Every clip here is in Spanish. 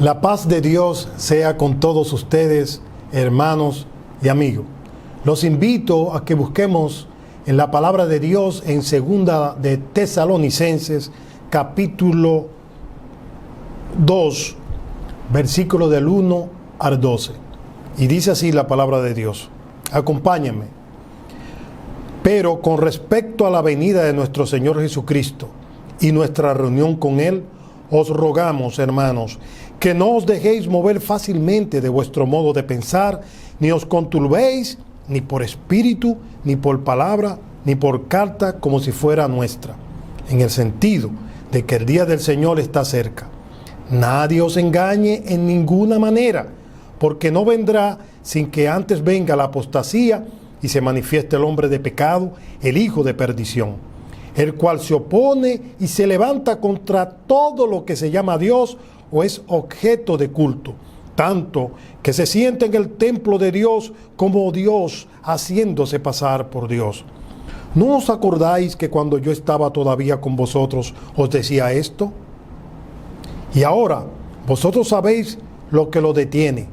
La paz de Dios sea con todos ustedes, hermanos y amigos. Los invito a que busquemos en la palabra de Dios en segunda de Tesalonicenses, capítulo 2, versículo del 1 al 12. Y dice así la palabra de Dios. Acompáñenme. Pero con respecto a la venida de nuestro Señor Jesucristo y nuestra reunión con Él, os rogamos, hermanos, que no os dejéis mover fácilmente de vuestro modo de pensar, ni os conturbéis, ni por espíritu, ni por palabra, ni por carta, como si fuera nuestra, en el sentido de que el día del Señor está cerca. Nadie os engañe en ninguna manera, porque no vendrá sin que antes venga la apostasía y se manifieste el hombre de pecado, el hijo de perdición, el cual se opone y se levanta contra todo lo que se llama Dios o es objeto de culto, tanto que se siente en el templo de Dios como Dios, haciéndose pasar por Dios. ¿No os acordáis que cuando yo estaba todavía con vosotros os decía esto? Y ahora vosotros sabéis lo que lo detiene,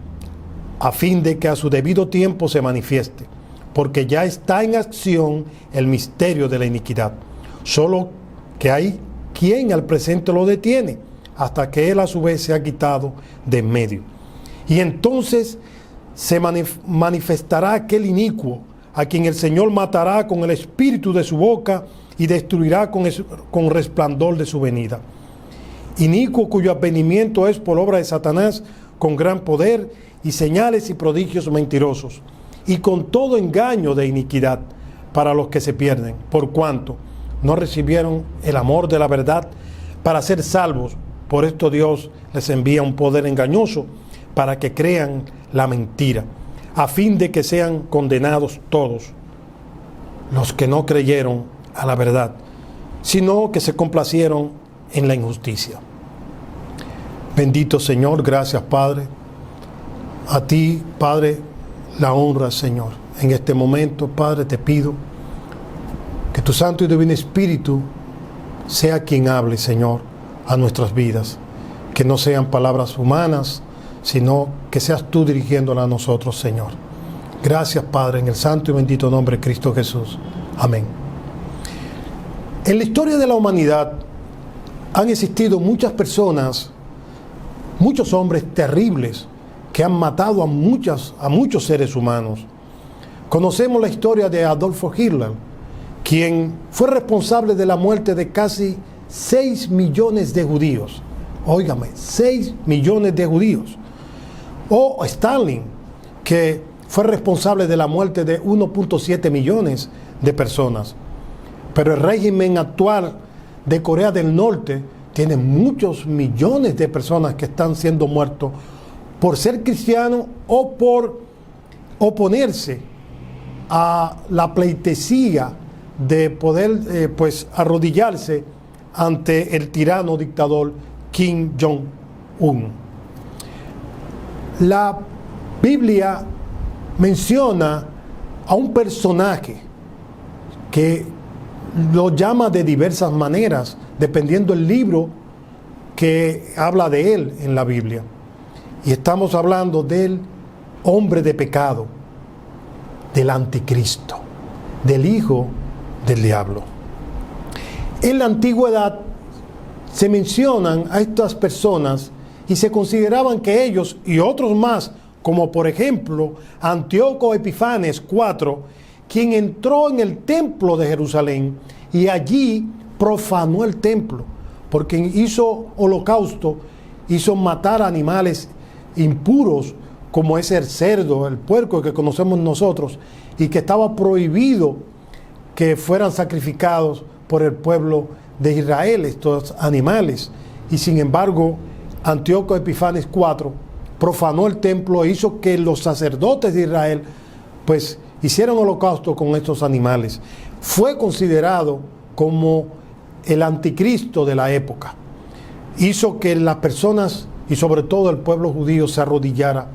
a fin de que a su debido tiempo se manifieste, porque ya está en acción el misterio de la iniquidad. Solo que hay quien al presente lo detiene, hasta que él a su vez se ha quitado de en medio. Y entonces se manifestará aquel inicuo, a quien el Señor matará con el espíritu de su boca y destruirá con resplandor de su venida. Inicuo cuyo advenimiento es por obra de Satanás, con gran poder y señales y prodigios mentirosos, y con todo engaño de iniquidad para los que se pierden, por cuanto no recibieron el amor de la verdad para ser salvos. Por esto Dios les envía un poder engañoso para que crean la mentira, a fin de que sean condenados todos los que no creyeron a la verdad, sino que se complacieron en la injusticia. Bendito Señor, gracias Padre. A ti, Padre, la honra, Señor. En este momento, Padre, te pido que tu Santo y Divino Espíritu sea quien hable, Señor, a nuestras vidas. Que no sean palabras humanas, sino que seas tú dirigiéndola a nosotros, Señor. Gracias, Padre, en el santo y bendito nombre de Cristo Jesús. Amén. En la historia de la humanidad han existido muchas personas, muchos hombres terribles que han matado a muchos seres humanos. Conocemos la historia de Adolfo Hitler, quien fue responsable de la muerte de casi 6 millones de judíos. Óigame, 6 millones de judíos. O Stalin, que fue responsable de la muerte de 1.7 millones de personas. Pero el régimen actual de Corea del Norte tiene muchos millones de personas que están siendo muertos por ser cristianos o por oponerse a la pleitesía de poder arrodillarse ante el tirano dictador Kim Jong-un. La Biblia menciona a un personaje que lo llama de diversas maneras, dependiendo del libro que habla de él en la Biblia. Y estamos hablando del hombre de pecado, del anticristo, del hijo del diablo. En la antigüedad se mencionan a estas personas y se consideraban que ellos y otros más, como por ejemplo Antíoco Epifanes IV, quien entró en el templo de Jerusalén y allí profanó el templo, porque hizo holocausto, hizo matar animales impuros, como es el cerdo, el puerco que conocemos nosotros, y que estaba prohibido que fueran sacrificados por el pueblo de Israel, estos animales. Y sin embargo, Antíoco Epifanes IV profanó el templo e hizo que los sacerdotes de Israel hicieran holocausto con estos animales. Fue considerado como el anticristo de la época. Hizo que las personas y sobre todo el pueblo judío se arrodillara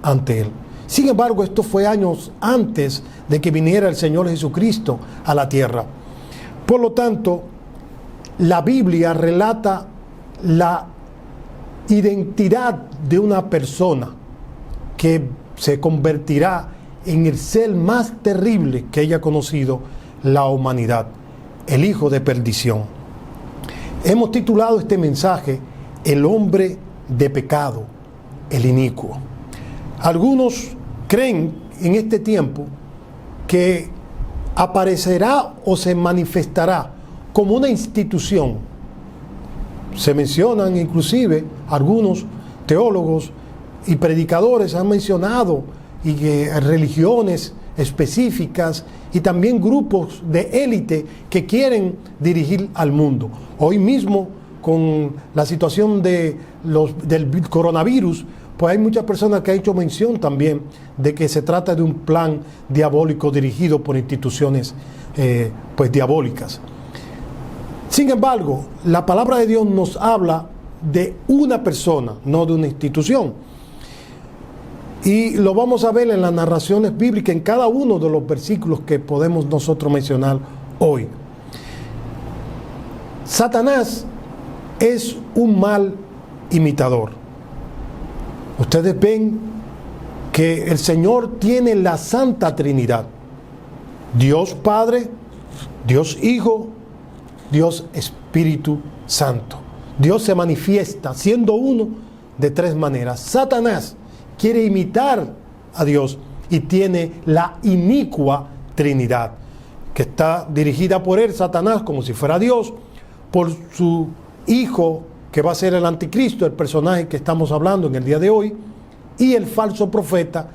ante él. Sin embargo, esto fue años antes de que viniera el Señor Jesucristo a la tierra. Por lo tanto, la Biblia relata la identidad de una persona que se convertirá en el ser más terrible que haya conocido la humanidad, el hijo de perdición. Hemos titulado este mensaje El hombre de pecado, el inicuo. Algunos creen en este tiempo que aparecerá o se manifestará como una institución. Se mencionan inclusive algunos teólogos y predicadores han mencionado y religiones específicas y también grupos de élite que quieren dirigir al mundo. Hoy mismo, con la situación del coronavirus, pues hay muchas personas que han hecho mención también de que se trata de un plan diabólico dirigido por instituciones pues diabólicas. Sin embargo, la palabra de Dios nos habla de una persona, no de una institución. Y lo vamos a ver en las narraciones bíblicas, en cada uno de los versículos que podemos nosotros mencionar hoy. Satanás es un mal imitador. Ustedes ven que el Señor tiene la Santa Trinidad: Dios Padre, Dios Hijo, Dios Espíritu Santo. Dios se manifiesta siendo uno de tres maneras. Satanás quiere imitar a Dios y tiene la inicua Trinidad, que está dirigida por él, Satanás, como si fuera Dios, por su hijo, que va a ser el anticristo, el personaje que estamos hablando en el día de hoy, y el falso profeta,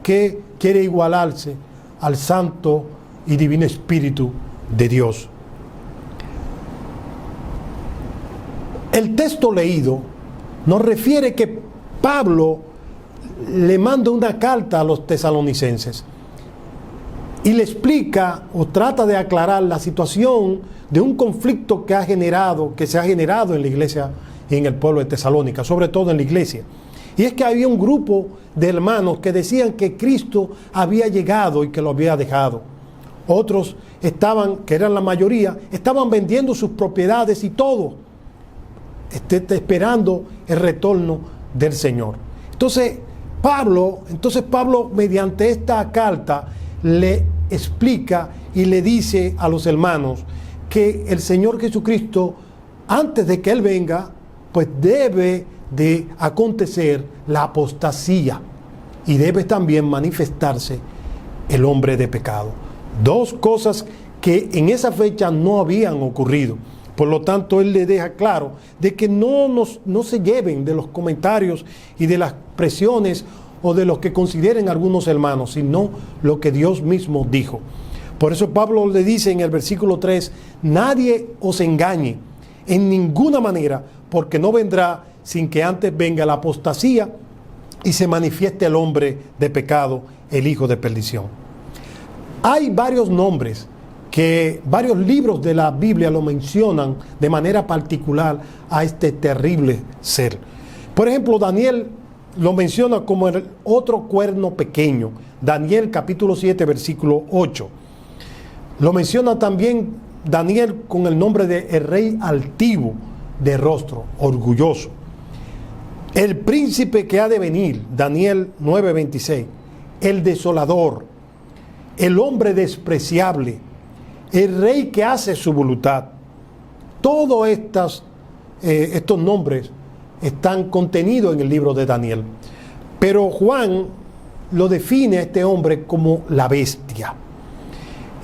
que quiere igualarse al Santo y Divino Espíritu de Dios. El texto leído nos refiere que Pablo le manda una carta a los tesalonicenses y le explica o trata de aclarar la situación de un conflicto que se ha generado en la iglesia y en el pueblo de Tesalónica, sobre todo en la iglesia. Y es que había un grupo de hermanos que decían que Cristo había llegado y que lo había dejado. Otros que eran la mayoría, estaban vendiendo sus propiedades y todo, esperando el retorno del Señor. Entonces Pablo, mediante esta carta, le explica y le dice a los hermanos que el Señor Jesucristo, antes de que Él venga, pues debe de acontecer la apostasía y debe también manifestarse el hombre de pecado. Dos cosas que en esa fecha no habían ocurrido. Por lo tanto, él le deja claro de que no se lleven de los comentarios y de las presiones o de los que consideren algunos hermanos, sino lo que Dios mismo dijo. Por eso Pablo le dice en el versículo 3, nadie os engañe en ninguna manera, porque no vendrá sin que antes venga la apostasía y se manifieste el hombre de pecado, el hijo de perdición. Hay varios nombres que varios libros de la Biblia lo mencionan de manera particular a este terrible ser. Por ejemplo, Daniel lo menciona como el otro cuerno pequeño. Daniel capítulo 7, versículo 8. Lo menciona también Daniel con el nombre de el rey altivo de rostro, orgulloso. El príncipe que ha de venir, Daniel 9:26. El desolador, el hombre despreciable, el rey que hace su voluntad. Todos estos nombres están contenidos en el libro de Daniel. Pero Juan lo define a este hombre como la bestia.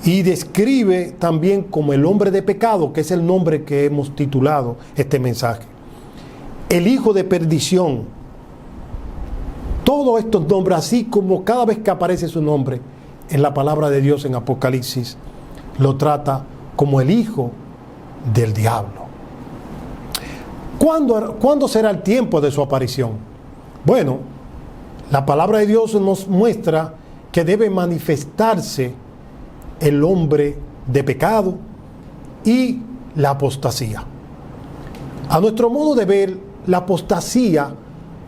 Y describe también como el hombre de pecado, que es el nombre que hemos titulado este mensaje. El hijo de perdición. Todos estos nombres, así como cada vez que aparece su nombre en la palabra de Dios en Apocalipsis, lo trata como el hijo del diablo. ¿Cuándo será el tiempo de su aparición? Bueno, la palabra de Dios nos muestra que debe manifestarse el hombre de pecado y la apostasía. A nuestro modo de ver, la apostasía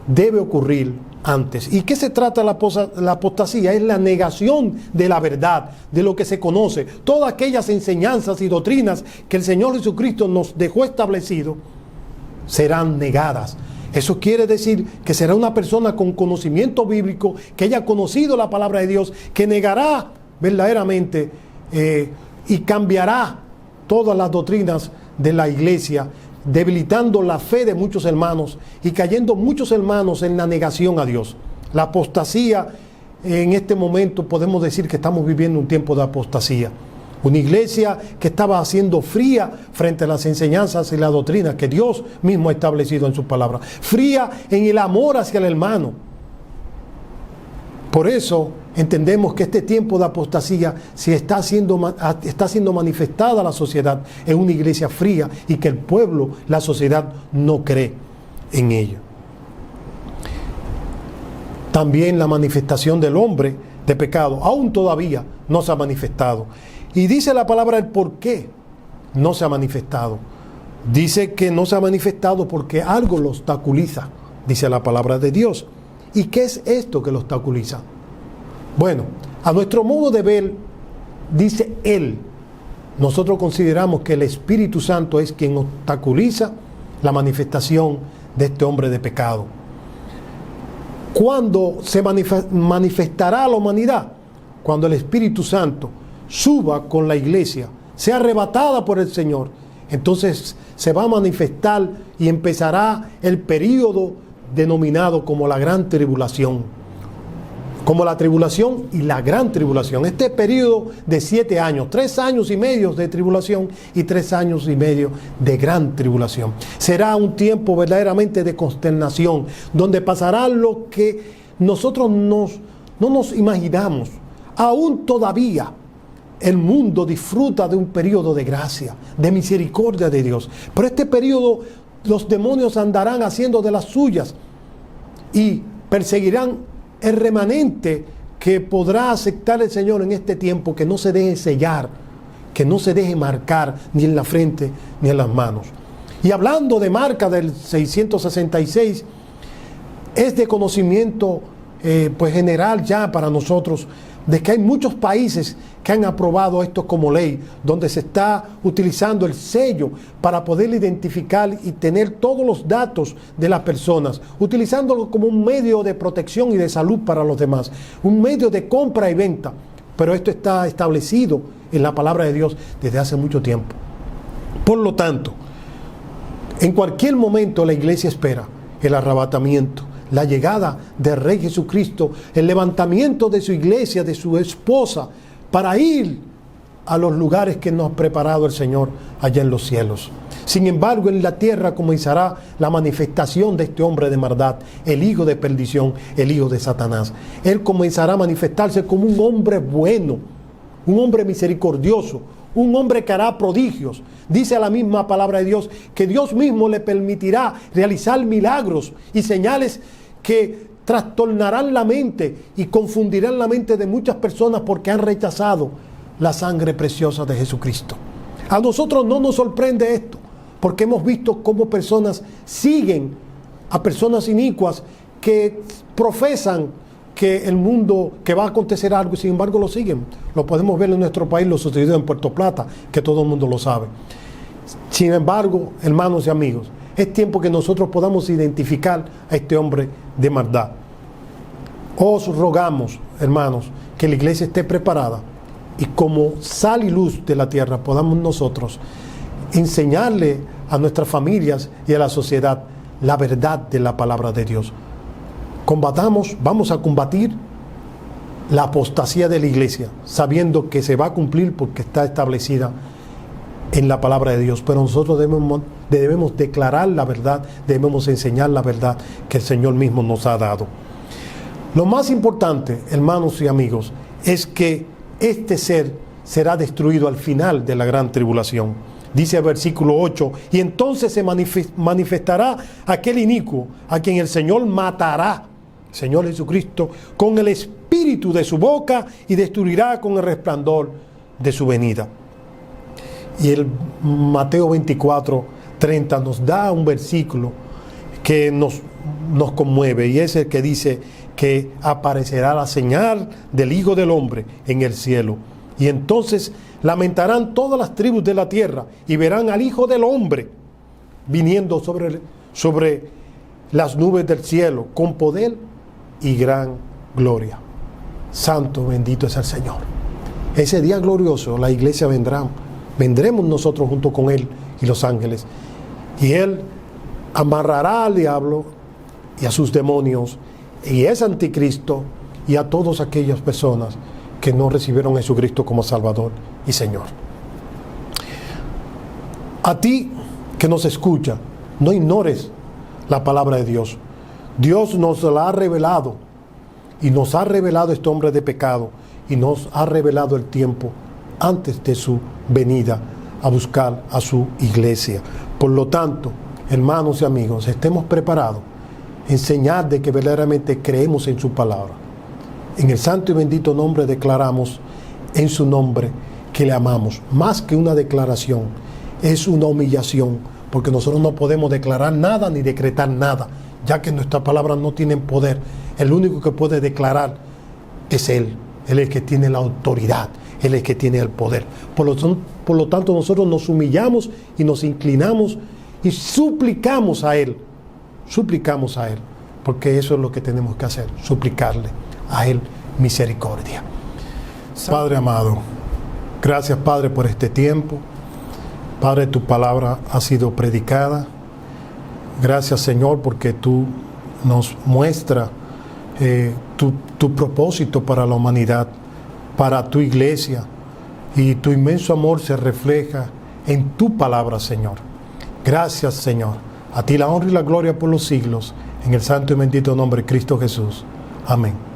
debe ocurrir antes. ¿Y qué se trata la apostasía? Es la negación de la verdad, de lo que se conoce. Todas aquellas enseñanzas y doctrinas que el Señor Jesucristo nos dejó establecido serán negadas. Eso quiere decir que será una persona con conocimiento bíblico, que haya conocido la palabra de Dios, que negará verdaderamente y cambiará todas las doctrinas de la iglesia, debilitando la fe de muchos hermanos y cayendo muchos hermanos en la negación a Dios. La apostasía, en este momento podemos decir que estamos viviendo un tiempo de apostasía. Una iglesia que estaba haciendo fría frente a las enseñanzas y las doctrinas que Dios mismo ha establecido en su palabra. Fría en el amor hacia el hermano. Por eso entendemos que este tiempo de apostasía está siendo manifestada a la sociedad en una iglesia fría y que el pueblo, la sociedad, no cree en ello. También la manifestación del hombre de pecado aún todavía no se ha manifestado. Y dice la palabra el por qué no se ha manifestado. Dice que no se ha manifestado porque algo lo obstaculiza, dice la palabra de Dios. ¿Y qué es esto que lo obstaculiza? Bueno, a nuestro modo de ver, dice Él, nosotros consideramos que el Espíritu Santo es quien obstaculiza la manifestación de este hombre de pecado. ¿Cuándo se manifestará la humanidad? Cuando el Espíritu Santo suba con la iglesia, sea arrebatada por el Señor, entonces se va a manifestar y empezará el período denominado como la gran tribulación. Como la tribulación y la gran tribulación. Este periodo de 7 años, 3 años y medio de tribulación y 3 años y medio de gran tribulación. Será un tiempo verdaderamente de consternación, donde pasará lo que nosotros no nos imaginamos. Aún todavía el mundo disfruta de un periodo de gracia, de misericordia de Dios. Pero este periodo los demonios andarán haciendo de las suyas y perseguirán el remanente que podrá aceptar el Señor en este tiempo, que no se deje sellar, que no se deje marcar ni en la frente ni en las manos. Y hablando de marca del 666, es de conocimiento pues general ya para nosotros, de que hay muchos países que han aprobado esto como ley, donde se está utilizando el sello para poder identificar y tener todos los datos de las personas, utilizándolo como un medio de protección y de salud para los demás, un medio de compra y venta. Pero esto está establecido en la palabra de Dios desde hace mucho tiempo. Por lo tanto, en cualquier momento la iglesia espera el arrebatamiento, la llegada del Rey Jesucristo, el levantamiento de su iglesia, de su esposa, para ir a los lugares que nos ha preparado el Señor allá en los cielos. Sin embargo, en la tierra comenzará la manifestación de este hombre de maldad, el hijo de perdición, el hijo de Satanás. Él comenzará a manifestarse como un hombre bueno, un hombre misericordioso, un hombre que hará prodigios. Dice la misma palabra de Dios que Dios mismo le permitirá realizar milagros y señales que trastornarán la mente y confundirán la mente de muchas personas porque han rechazado la sangre preciosa de Jesucristo. A nosotros no nos sorprende esto, porque hemos visto cómo personas siguen a personas inicuas que profesan que el mundo, que va a acontecer algo y sin embargo lo siguen. Lo podemos ver en nuestro país, lo sucedido en Puerto Plata, que todo el mundo lo sabe. Sin embargo, hermanos y amigos, es tiempo que nosotros podamos identificar a este hombre de maldad. Os rogamos, hermanos, que la iglesia esté preparada y como sal y luz de la tierra podamos nosotros enseñarle a nuestras familias y a la sociedad la verdad de la palabra de Dios. Vamos a combatir la apostasía de la iglesia, sabiendo que se va a cumplir porque está establecida en la palabra de Dios. Pero nosotros debemos declarar la verdad, debemos enseñar la verdad que el Señor mismo nos ha dado. Lo más importante, hermanos y amigos, es que este ser será destruido al final de la gran tribulación. Dice el versículo 8, y entonces se manifestará aquel inicuo a quien el Señor matará, Señor Jesucristo, con el espíritu de su boca y destruirá con el resplandor de su venida. Y el Mateo 24:30 nos da un versículo que nos conmueve, y es el que dice que aparecerá la señal del Hijo del Hombre en el cielo. Y entonces lamentarán todas las tribus de la tierra y verán al Hijo del Hombre viniendo sobre las nubes del cielo con poder y gran gloria. Santo, bendito es el Señor. Ese día glorioso la iglesia vendrá. Vendremos nosotros junto con Él y los ángeles. Y Él amarrará al diablo y a sus demonios y ese anticristo y a todas aquellas personas que no recibieron a Jesucristo como Salvador y Señor. A ti que nos escucha, no ignores la palabra de Dios. Dios nos la ha revelado y nos ha revelado este hombre de pecado y nos ha revelado el tiempo antes de su venida a buscar a su iglesia. Por lo tanto, hermanos y amigos, estemos preparados en señal de que verdaderamente creemos en su palabra. En el santo y bendito nombre declaramos en su nombre que le amamos. Más que una declaración, es una humillación, porque nosotros no podemos declarar nada ni decretar nada, ya que nuestras palabras no tienen poder. El único que puede declarar es Él. Él es el que tiene la autoridad, Él es el que tiene el poder. Por lo tanto, nosotros nos humillamos y nos inclinamos y suplicamos a Él, porque eso es lo que tenemos que hacer, suplicarle a Él misericordia. Padre amado, gracias Padre por este tiempo. Padre, tu palabra ha sido predicada. Gracias Señor porque tú nos muestras tu propósito para la humanidad, para tu iglesia, y tu inmenso amor se refleja en tu palabra, Señor. Gracias, Señor. A ti la honra y la gloria por los siglos, en el santo y bendito nombre de Cristo Jesús. Amén.